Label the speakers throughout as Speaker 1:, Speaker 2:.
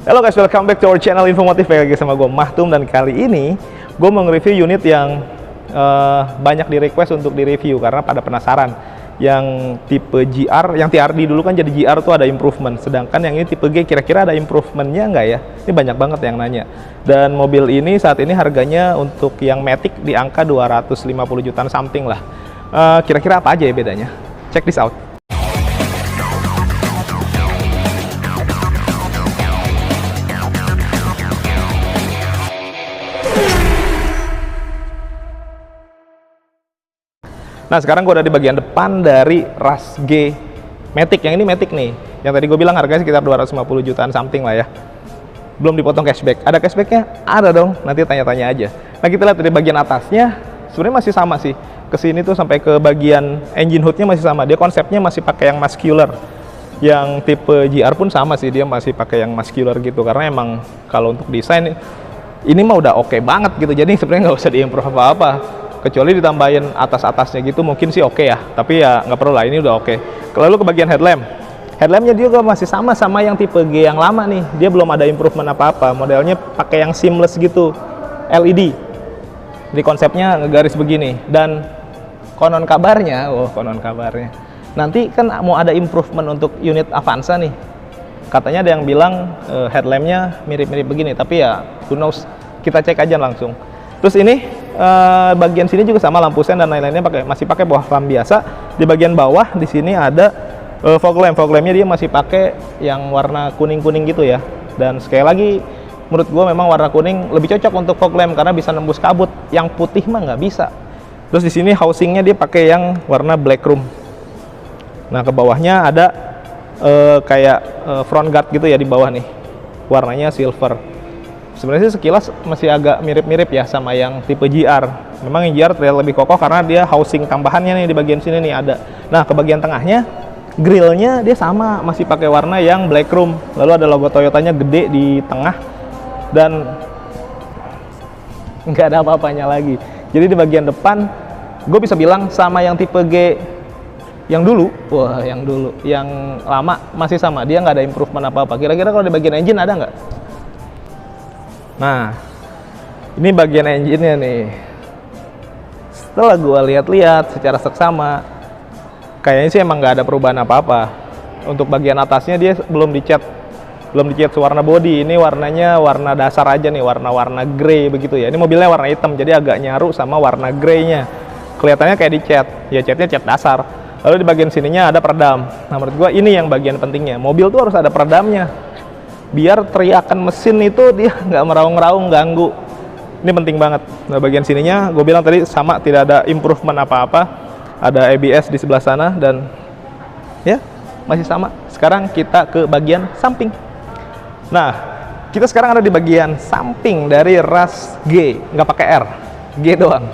Speaker 1: Halo guys, welcome back to our channel Infomotif. Lagi sama gue Mahtum, dan kali ini gue mau nge-review unit yang banyak di request untuk di-review karena pada penasaran. Yang tipe GR, yang TRD dulu kan jadi GR tuh ada improvement, sedangkan yang ini tipe G kira-kira ada improvementnya nggak ya? Ini banyak banget yang nanya. Dan mobil ini saat ini harganya untuk yang Matic di angka 250 jutaan something lah. Kira-kira apa aja ya bedanya? Check this out. Nah, sekarang gue udah di bagian depan dari Rush G Matic. Yang ini Matic nih, yang tadi gue bilang harganya sekitar 250 jutaan something lah ya. Belum dipotong cashback. Ada cashbacknya? Ada dong, nanti tanya-tanya aja. Nah, kita lihat dari bagian atasnya sebenarnya masih sama sih. Kesini tuh sampai ke bagian engine hoodnya masih sama. Dia konsepnya masih pakai yang muscular. Yang tipe GR pun sama sih, dia masih pakai yang muscular gitu. Karena emang kalau untuk desain ini mah udah oke banget gitu. Jadi sebenarnya nggak usah diimprove apa-apa. Kecuali ditambahin atas-atasnya gitu mungkin sih oke ya, tapi ya nggak perlu lah, ini udah oke. Lalu ke bagian headlampnya dia juga masih sama yang tipe G yang lama nih, dia belum ada improvement apa-apa. Modelnya pakai yang seamless gitu, LED. Jadi konsepnya ngegaris begini. Dan konon kabarnya nanti kan mau ada improvement untuk unit Avanza nih. Katanya ada yang bilang headlampnya mirip-mirip begini, tapi ya who knows, kita cek aja langsung. Terus ini bagian sini juga sama, lampu sen dan lain-lainnya masih pakai bawah lampu biasa. Di bagian bawah di sini ada fog lampnya dia masih pakai yang warna kuning-kuning gitu ya. Dan sekali lagi menurut gua memang warna kuning lebih cocok untuk fog lamp karena bisa nembus kabut. Yang putih mah nggak bisa. Terus di sini housingnya dia pakai yang warna black chrome. Nah, ke bawahnya ada kayak front guard gitu ya di bawah nih. Warnanya silver. Sebenarnya sih sekilas masih agak mirip-mirip ya sama yang tipe GR. Memang yang GR terlihat lebih kokoh karena dia housing tambahannya nih di bagian sini nih ada. Nah, ke bagian tengahnya grillnya dia sama, masih pakai warna yang black chrome. Lalu ada logo Toyotanya gede di tengah dan nggak ada apa-apanya lagi. Jadi di bagian depan gue bisa bilang sama yang tipe G yang dulu. Wah, yang lama masih sama, dia nggak ada improvement apa-apa. Kira-kira kalau di bagian engine ada nggak? Nah, ini bagian engine-nya nih. Setelah gue lihat-lihat secara seksama, kayaknya sih emang nggak ada perubahan apa-apa. Untuk bagian atasnya dia belum dicat warna body. Ini warnanya warna dasar aja nih, warna grey begitu ya. Ini mobilnya warna hitam, jadi agak nyaru sama warna grey-nya. Kelihatannya kayak dicat, ya catnya cat dasar. Lalu di bagian sininya ada peredam. Nah, menurut gue ini yang bagian pentingnya. Mobil tuh harus ada peredamnya, biar teriakan mesin itu dia nggak meraung-raung ganggu. Ini penting banget. Nah, bagian sininya gue bilang tadi sama, tidak ada improvement apa-apa. Ada ABS di sebelah sana dan ya masih sama. Sekarang kita ke bagian samping. Nah, kita sekarang ada di bagian samping dari Rush G, nggak pakai R, G doang.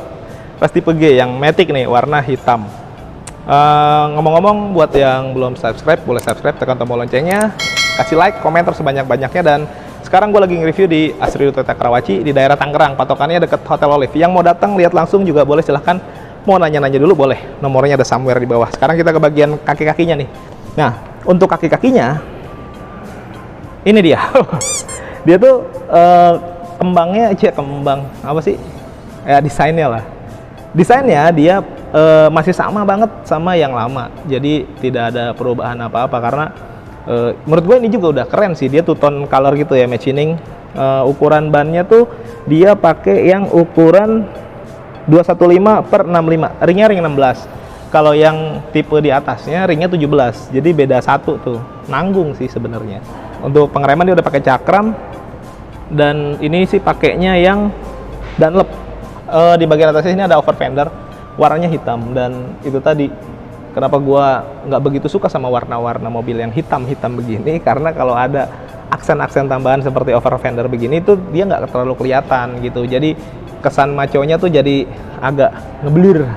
Speaker 1: Rush tipe G yang Matic nih, warna hitam. Ngomong-ngomong, buat yang belum subscribe, boleh subscribe, tekan tombol loncengnya, kasih like, komentar sebanyak-banyaknya. Dan sekarang gue lagi nge-review di Asri Toyota Karawaci di daerah Tangerang, patokannya deket Hotel Olive. Yang mau datang lihat langsung juga boleh, silahkan. Mau nanya-nanya dulu boleh, nomornya ada somewhere di bawah. Sekarang kita ke bagian kaki-kakinya nih. Nah, untuk kaki-kakinya ini dia. Dia tuh kembangnya kembang apa sih ya, desainnya lah. Desainnya dia masih sama banget sama yang lama, jadi tidak ada perubahan apa-apa. Karena menurut gue ini juga udah keren sih, dia two-tone color gitu ya, machining. Ukuran bannya tuh dia pakai yang ukuran 215/65, ringnya ring 16. Kalau yang tipe di atasnya ringnya 17, jadi beda satu tuh, nanggung sih sebenarnya. Untuk pengereman dia udah pakai cakram, dan ini sih pakainya yang Dunlop. Di bagian atasnya ini ada over fender, warnanya hitam. Dan itu tadi kenapa gua nggak begitu suka sama warna-warna mobil yang hitam-hitam begini, karena kalau ada aksen-aksen tambahan seperti over fender begini tuh dia nggak terlalu kelihatan gitu. Jadi kesan maconya tuh jadi agak ngeblur.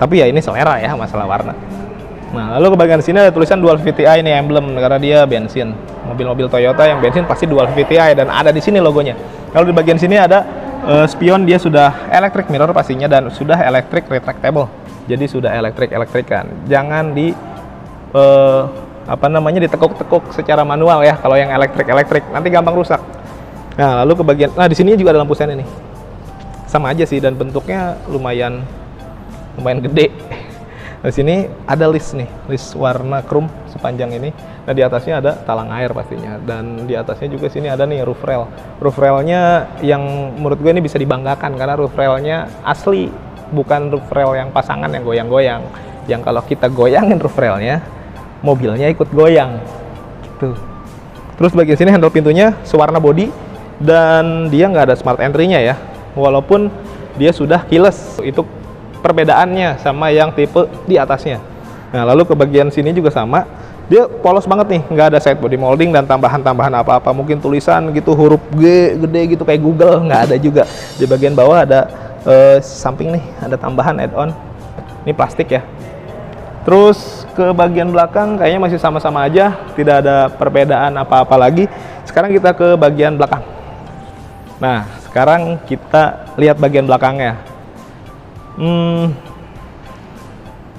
Speaker 1: Tapi ya ini selera ya, masalah warna. Nah, lalu ke bagian sini ada tulisan Dual VTI, ini emblem karena dia bensin. Mobil-mobil Toyota yang bensin pasti Dual VTI, dan ada di sini logonya. Lalu di bagian sini ada spion, dia sudah electric mirror pastinya, dan sudah electric retractable. Jadi sudah elektrik-elektrikan. Jangan di apa namanya, ditekuk-tekuk secara manual ya. Kalau yang elektrik nanti gampang rusak. Nah, lalu ke bagian, nah di sini juga ada lampu sen ini. Sama aja sih, dan bentuknya lumayan gede. Di sini ada list nih, list warna chrome sepanjang ini. Nah, di atasnya ada talang air pastinya, dan di atasnya juga sini ada nih roof rail. Roof railnya yang menurut gue ini bisa dibanggakan karena roof railnya asli, bukan roof rail yang pasangan yang goyang-goyang. Yang kalau kita goyangin roof railnya, mobilnya ikut goyang. Tuh. Terus bagian sini handle pintunya sewarna body, dan dia nggak ada smart entry-nya ya, walaupun dia sudah keyless. Itu perbedaannya sama yang tipe di atasnya. Nah, lalu ke bagian sini juga sama, dia polos banget nih, nggak ada side body molding dan tambahan-tambahan apa-apa, mungkin tulisan gitu huruf G gede gitu kayak Google, nggak ada juga. Di bagian bawah ada samping nih, ada tambahan add-on, ini plastik ya. Terus ke bagian belakang kayaknya masih sama-sama aja, tidak ada perbedaan apa-apa lagi. Sekarang kita ke bagian belakang. Nah, sekarang kita lihat bagian belakangnya.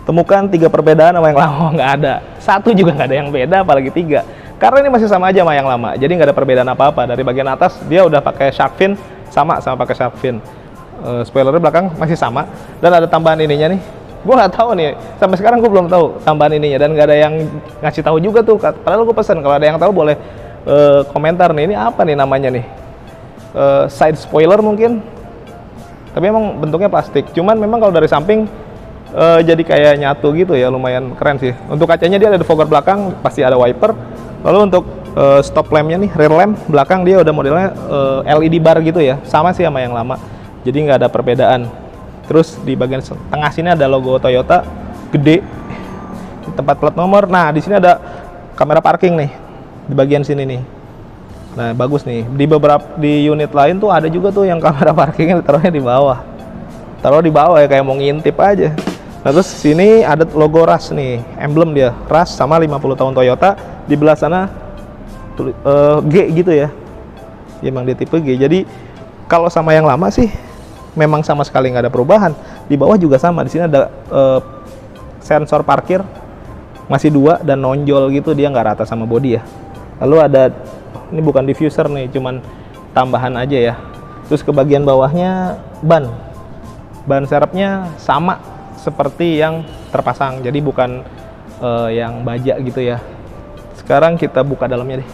Speaker 1: Temukan 3 perbedaan sama yang lama, nggak ada. 1 juga nggak ada yang beda, apalagi 3. Karena ini masih sama aja sama yang lama, jadi nggak ada perbedaan apa-apa. Dari bagian atas dia udah pakai shark fin, sama pakai shark fin. Spoiler belakang masih sama, dan ada tambahan ininya nih. Gue nggak tahu nih, sampai sekarang gue belum tahu tambahan ininya, dan nggak ada yang ngasih tahu juga tuh. Padahal gue pesan, kalau ada yang tahu boleh komentar nih, ini apa nih namanya nih? Side spoiler mungkin. Tapi emang bentuknya plastik, cuman memang kalau dari samping jadi kayak nyatu gitu ya, lumayan keren sih. Untuk kacanya dia ada defogger belakang, pasti ada wiper. Lalu untuk stop lampnya nih, rear lamp belakang dia udah modelnya LED bar gitu ya, sama sih sama yang lama, jadi nggak ada perbedaan. Terus di bagian tengah sini ada logo Toyota gede, tempat plat nomor. Nah, di sini ada kamera parking nih di bagian sini nih. Nah, bagus nih. Di unit lain tuh ada juga tuh yang kamera parkingnya ditaruhnya di bawah. Taruh di bawah ya, kayak mau ngintip aja. Nah, terus sini ada logo RAS nih, emblem dia. RAS sama 50 tahun Toyota. Di belah sana G gitu ya. Ya, emang dia tipe G. Jadi kalau sama yang lama sih memang sama sekali nggak ada perubahan. Di bawah juga sama. Di sini ada sensor parkir masih 2 dan nonjol gitu, dia nggak rata sama bodi ya. Lalu ada, ini bukan diffuser nih, cuman tambahan aja ya. Terus ke bagian bawahnya ban serepnya sama seperti yang terpasang, jadi bukan yang baja gitu ya. Sekarang kita buka dalamnya deh.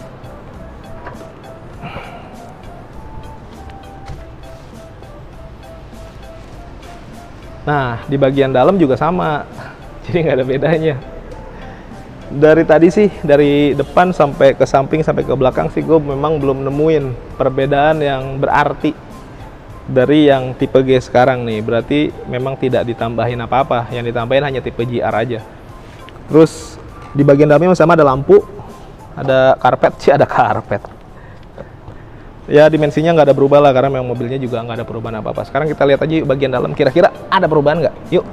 Speaker 1: Nah, di bagian dalam juga sama, jadi nggak ada bedanya. Dari tadi sih, dari depan sampai ke samping sampai ke belakang sih, gue memang belum nemuin perbedaan yang berarti dari yang tipe G sekarang nih. Berarti memang tidak ditambahin apa-apa, yang ditambahin hanya tipe GR aja. Terus di bagian dalamnya sama ada lampu, ada karpet sih, ada karpet. Ya, dimensinya nggak ada berubah lah, karena memang mobilnya juga nggak ada perubahan apa-apa. Sekarang kita lihat aja yuk bagian dalam, kira-kira ada perubahan nggak? Yuk.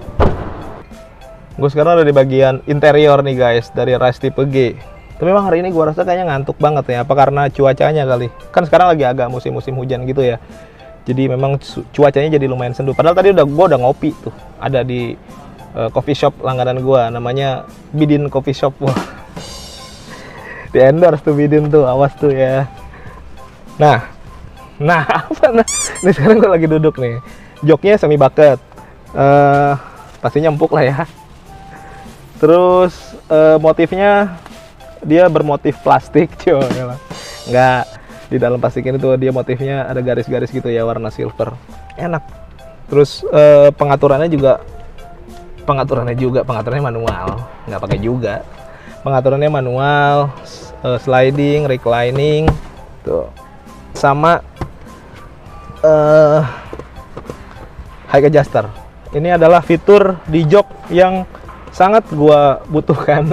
Speaker 1: Gue sekarang ada di bagian interior nih guys, dari RAS tipe G. Tapi memang hari ini gue rasa kayaknya ngantuk banget ya, apa karena cuacanya kali. Kan sekarang lagi agak musim-musim hujan gitu ya. Jadi memang cuacanya jadi lumayan sendu. Padahal tadi gue udah ngopi tuh, ada di coffee shop langganan gue, namanya Bidin Coffee Shop. Wah, di endorse tuh Bidin tuh, awas tuh ya. Nah apa nah? Ini sekarang gue lagi duduk nih, joknya semi bucket, pastinya empuk lah ya. Terus motifnya dia bermotif plastik, cuy. Nggak, di dalam plastik ini tuh dia motifnya ada garis-garis gitu ya, warna silver. Enak. Terus pengaturannya manual, nggak pakai juga. Pengaturannya manual, sliding, reclining, tuh. Sama high adjuster. Ini adalah fitur di jok yang sangat gua butuhkan.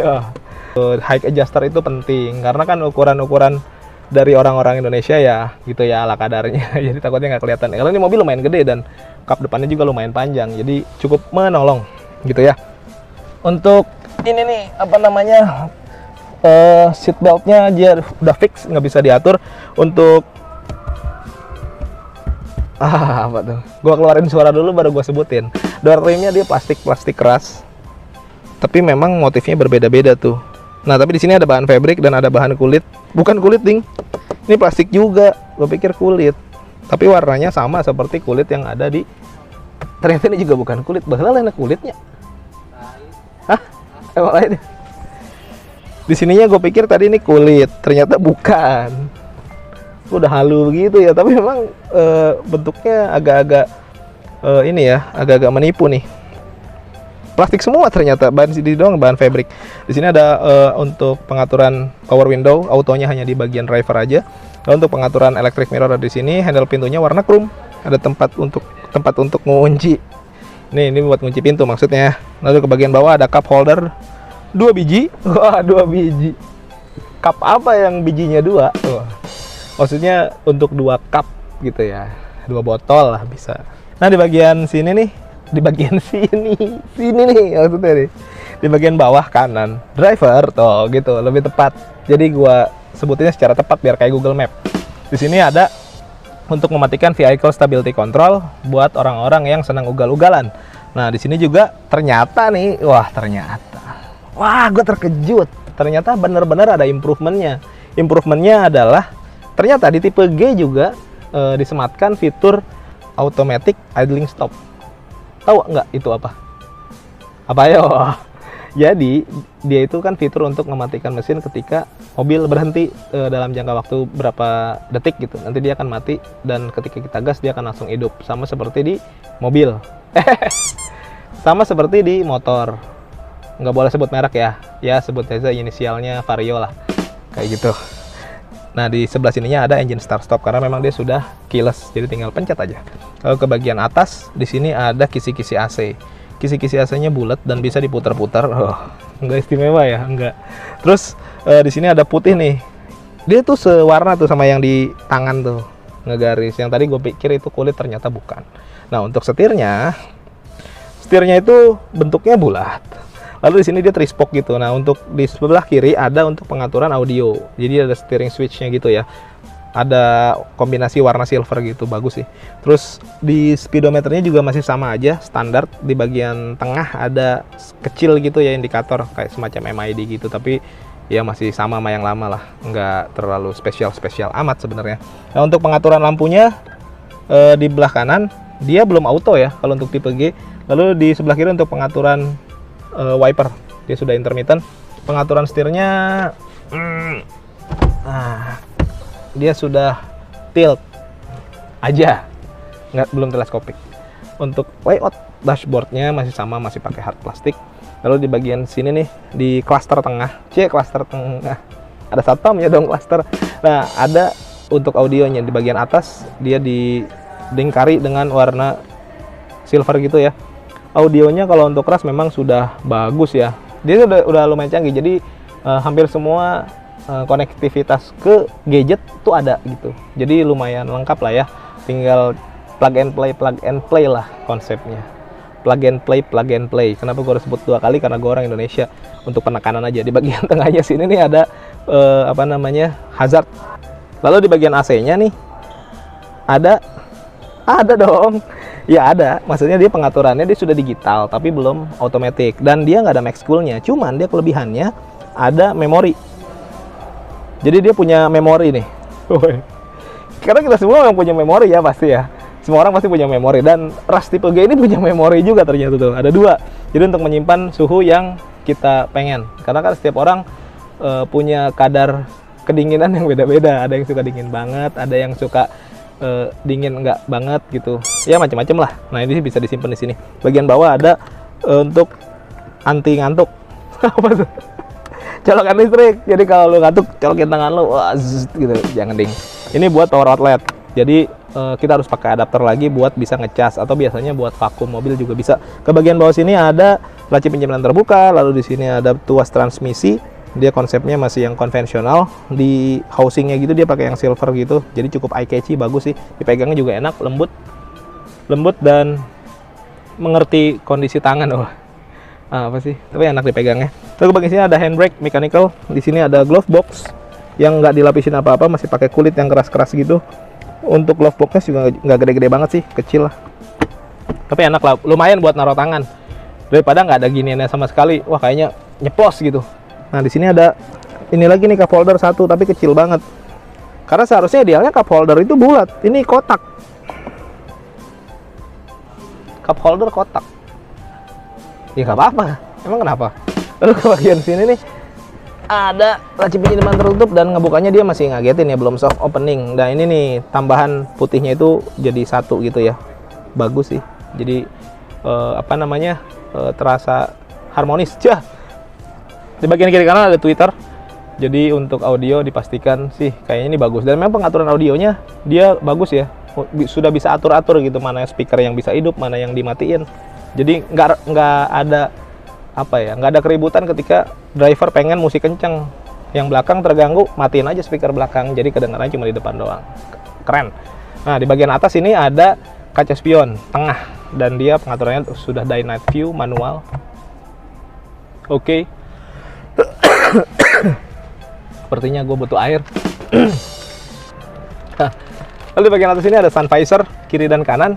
Speaker 1: High adjuster itu penting karena kan ukuran-ukuran dari orang-orang Indonesia ya gitu ya, ala kadarnya. Jadi takutnya nggak kelihatan. Kalau ini mobil lumayan gede dan kap depannya juga lumayan panjang, jadi cukup menolong gitu ya. Untuk ini nih apa namanya, seat beltnya dia udah fix, nggak bisa diatur. Untuk apa tuh? Gua keluarin suara dulu baru gua sebutin. Door trimnya dia plastik keras. Tapi memang motifnya berbeda-beda tuh. Nah, tapi di sini ada bahan fabric dan ada bahan kulit. Bukan kulit, ding. Ini plastik juga. Gue pikir kulit. Tapi warnanya sama seperti kulit yang ada di... Ternyata ini juga bukan kulit. Bahkan enak kulitnya. Hah? Emang lain? Di sininya gue pikir tadi ini kulit. Ternyata bukan. Udah halu begitu ya. Tapi memang bentuknya agak-agak ini ya, agak-agak menipu nih. Plastik semua ternyata, bahan sini doang bahan fabric. Di sini ada untuk pengaturan power window, autonya hanya di bagian driver aja. Lalu untuk pengaturan electric mirror ada di sini, handle pintunya warna chrome. Ada tempat untuk mengunci. Ini buat kunci pintu maksudnya. Lalu ke bagian bawah ada cup holder 2 biji. Wah, 2 biji. Cup apa yang bijinya 2? Wah. Maksudnya untuk 2 cup gitu ya. 2 botol lah bisa. Nah, di bagian sini nih, sini nih maksudnya nih. Di bagian bawah kanan, driver tuh gitu, lebih tepat. Jadi gua sebutinnya secara tepat biar kayak Google Map. Di sini ada untuk mematikan vehicle stability control buat orang-orang yang senang ugal-ugalan. Nah, di sini juga ternyata nih, wah, gue terkejut. Ternyata benar-benar ada improvementnya. Improvementnya adalah ternyata di tipe G juga disematkan fitur automatic idling stop. Tahu nggak itu apa? Apa ayo? Jadi dia itu kan fitur untuk mematikan mesin ketika mobil berhenti dalam jangka waktu berapa detik gitu. Nanti dia akan mati dan ketika kita gas dia akan langsung hidup. Sama seperti di mobil. Sama seperti di motor. Nggak boleh sebut merek ya. Ya sebut aja inisialnya Vario lah. Kayak gitu. Nah, di sebelah sininya ada engine start stop karena memang dia sudah keyless, jadi tinggal pencet aja. Kalau ke bagian atas, di sini ada kisi-kisi AC. Kisi-kisi AC-nya bulat dan bisa diputar-putar. Oh, enggak istimewa ya, enggak. Terus di sini ada putih nih. Dia tuh sewarna tuh sama yang di tangan tuh, ngegaris. Yang tadi gue pikir itu kulit, ternyata bukan. Nah, untuk setirnya itu bentuknya bulat. Lalu di sini dia tri-spoke gitu. Nah, untuk di sebelah kiri ada untuk pengaturan audio. Jadi ada steering switch-nya gitu ya. Ada kombinasi warna silver gitu, bagus sih. Terus di speedometernya juga masih sama aja, standar. Di bagian tengah ada kecil gitu ya indikator kayak semacam MID gitu, tapi ya masih sama yang lama lah. Nggak terlalu spesial amat sebenarnya. Nah, untuk pengaturan lampunya di belah kanan dia belum auto ya kalau untuk tipe G. Lalu di sebelah kiri untuk pengaturan wiper dia sudah intermittent. Pengaturan setirnya dia sudah tilt aja, belum teleskopik. Untuk layout dashboardnya masih sama, masih pakai hard plastik. Lalu di bagian sini nih di cluster tengah, cluster tengah ada satpamnya dong, cluster. Nah, ada untuk audionya di bagian atas dia dilingkari dengan warna silver gitu ya. Audionya kalau untuk keras memang sudah bagus ya. Dia udah lumayan canggih. Jadi hampir semua konektivitas ke gadget tuh ada gitu. Jadi lumayan lengkap lah ya. Tinggal plug and play lah konsepnya. Plug and play. Kenapa gue harus sebut 2 kali? Karena gue orang Indonesia. Untuk penekanan aja. Di bagian tengahnya sini nih ada hazard. Lalu di bagian AC-nya nih ada dong. Ya ada, maksudnya dia pengaturannya dia sudah digital tapi belum otomatis dan dia nggak ada max coolnya. Cuman dia kelebihannya ada memori. Jadi dia punya memori nih. Karena kita semua yang punya memori ya pasti ya. Semua orang pasti punya memori dan ras tipe G ini punya memori juga ternyata tuh. Ada 2. Jadi untuk menyimpan suhu yang kita pengen. Karena kan setiap orang punya kadar kedinginan yang beda-beda. Ada yang suka dingin banget, ada yang suka dingin enggak banget gitu ya, macam-macam lah. Nah, ini bisa disimpan di sini. Bagian bawah ada untuk anti ngantuk. Apa tuh? Colokan listrik. Jadi kalau lu ngantuk colokin tangan lu, wah, gitu, jangan ding. Ini buat power outlet. Jadi kita harus pakai adapter lagi buat bisa ngecas atau biasanya buat vakum mobil juga bisa. Ke bagian bawah sini ada laci penyimpanan terbuka, lalu di sini ada tuas transmisi. Dia konsepnya masih yang konvensional. Di housingnya gitu dia pakai yang silver gitu, jadi cukup eye catchy, bagus sih. Dipegangnya juga enak, lembut dan mengerti kondisi tangan. Apa sih, tapi enak dipegangnya. Terus bagian sini ada handbrake mechanical. Di sini ada glove box yang nggak dilapisin apa-apa, masih pakai kulit yang keras-keras gitu. Untuk glove boxnya juga nggak gede-gede banget sih, kecil lah, tapi enak lah, lumayan buat naruh tangan daripada nggak ada giniannya sama sekali. Wah, kayaknya nyeplos gitu. Nah di sini ada ini lagi nih cup holder satu, tapi kecil banget. Karena seharusnya idealnya cup holder itu bulat, ini kotak. Cup holder kotak. Ya nggak apa-apa. Emang kenapa? Lalu ke bagian sini nih ada laci penyimpanan tertutup dan ngebukanya dia masih ngagetin ya, belum soft opening. Nah ini nih tambahan putihnya itu jadi satu gitu ya, bagus sih. Jadi terasa harmonis. Di bagian kiri kanan ada tweeter. Jadi untuk audio dipastikan sih kayaknya ini bagus, dan memang pengaturan audionya dia bagus ya. Sudah bisa atur-atur gitu, mana speaker yang bisa hidup, mana yang dimatiin. Jadi nggak ada nggak ada keributan ketika driver pengen musik kenceng, yang belakang terganggu, matiin aja speaker belakang, jadi kedengarannya cuma di depan doang. Keren. Nah di bagian atas ini ada kaca spion tengah, dan dia pengaturannya sudah day night view manual. Oke. Sepertinya gue butuh air. Lalu di bagian atas ini ada sun visor kiri dan kanan.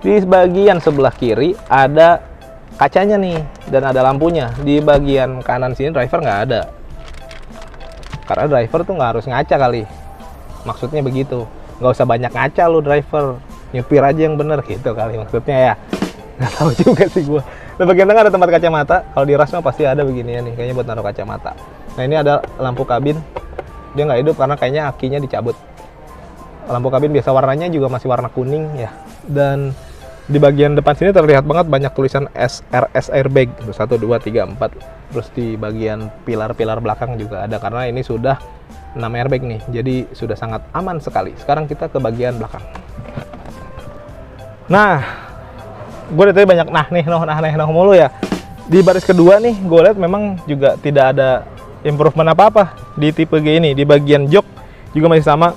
Speaker 1: Di bagian sebelah kiri ada kacanya nih, dan ada lampunya. Di bagian kanan sini driver nggak ada, karena driver tuh nggak harus ngaca kali, maksudnya begitu. Nggak usah banyak ngaca lu driver, nyupir aja yang bener gitu kali maksudnya ya. Nggak tahu juga sih gua. Di bagian tengah ada tempat kacamata. Kalau di Rush mah pasti ada beginian nih, kayaknya buat naruh kacamata. Nah ini ada lampu kabin, dia nggak hidup karena kayaknya akinya dicabut. Lampu kabin biasa warnanya juga masih warna kuning ya. Dan di bagian depan sini terlihat banget banyak tulisan SRS airbag 1, 2, 3, 4. Terus di bagian pilar-pilar belakang juga ada, karena ini sudah 6 airbag nih, jadi sudah sangat aman sekali. Sekarang kita ke bagian belakang. Nah, gue lihat tadi banyak nah mulu ya. Di baris kedua nih gue lihat memang juga tidak ada improvement apa-apa di tipe G ini. Di bagian jok juga masih sama,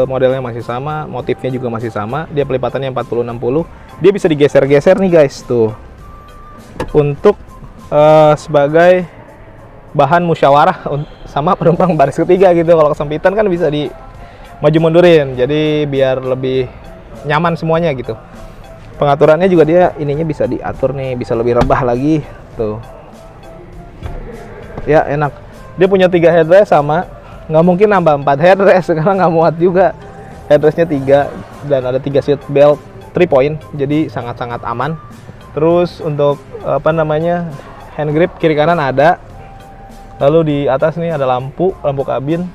Speaker 1: modelnya masih sama, motifnya juga masih sama. Dia pelipatannya 40-60. Dia bisa digeser-geser nih guys, tuh, untuk sebagai bahan musyawarah sama penumpang baris ketiga gitu. Kalau kesempitan kan bisa di maju mundurin, jadi biar lebih nyaman semuanya gitu. Pengaturannya juga dia ininya bisa diatur nih, bisa lebih rebah lagi tuh ya, enak. Dia punya 3 headrest sama, nggak mungkin nambah 4 headrest karena nggak muat juga. Headrestnya 3 dan ada 3 seat belt 3 point, jadi sangat-sangat aman. Terus untuk hand grip kiri kanan ada. Lalu di atas nih ada lampu kabin.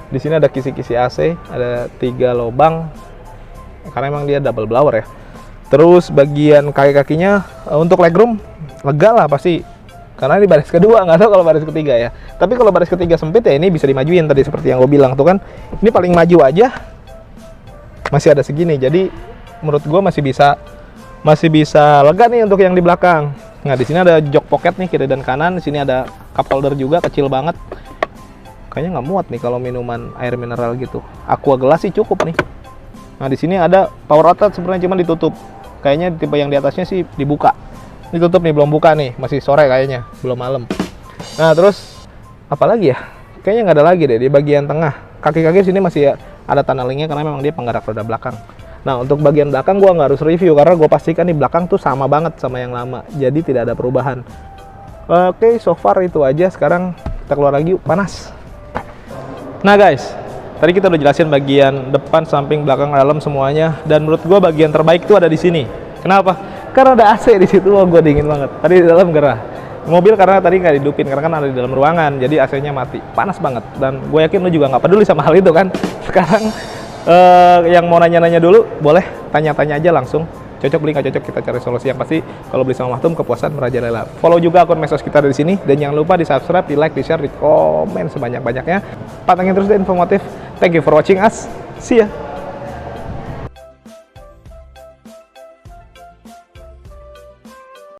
Speaker 1: Di sini ada kisi-kisi AC, ada 3 lubang karena emang dia double blower ya. Terus bagian kaki-kakinya untuk legroom lega lah pasti, karena di baris kedua, nggak tahu kalau baris ketiga ya. Tapi kalau baris ketiga sempit ya ini bisa dimajuin tadi seperti yang gue bilang tuh kan. Ini paling maju aja masih ada segini, jadi menurut gue masih bisa lega nih untuk yang di belakang. Nah di sini ada jok pocket nih kiri dan kanan. Di sini ada cup holder juga, kecil banget. Kayaknya nggak muat nih kalau minuman air mineral gitu. Aqua gelas sih cukup nih. Nah di sini ada power outlet, sebenarnya cuma ditutup. Kayaknya tipe yang di atasnya sih dibuka. Ditutup nih, belum buka nih, masih sore kayaknya, belum malam. Nah terus apa lagi ya? Kayaknya nggak ada lagi deh di bagian tengah. Kaki-kaki sini masih ada tunnelingnya karena memang dia penggerak roda belakang. Nah untuk bagian belakang gua nggak harus review karena gue pastikan di belakang tuh sama banget sama yang lama, jadi tidak ada perubahan. Oke, so far itu aja. Sekarang kita keluar lagi yuk, panas. Nah guys, tadi kita udah jelasin bagian depan, samping, belakang, dalam semuanya, dan menurut gue bagian terbaik tuh ada di sini. Kenapa? Karena ada AC di situ. Wah, gue dingin banget. Tadi di dalam gerah. Mobil karena tadi nggak dihidupin karena kan ada di dalam ruangan, jadi AC-nya mati. Panas banget. Dan gue yakin lu juga nggak peduli sama hal itu kan. Sekarang yang mau nanya-nanya dulu, boleh tanya-tanya aja langsung. Cocok beli nggak cocok, kita cari solusi yang pasti. Kalau beli sama Mahtum, kepuasan merajalela. Follow juga akun medsos kita dari sini, dan jangan lupa di subscribe, di like, di share, di komen sebanyak-banyaknya. Patengin terus deh informatif. Thank you for watching us. See ya.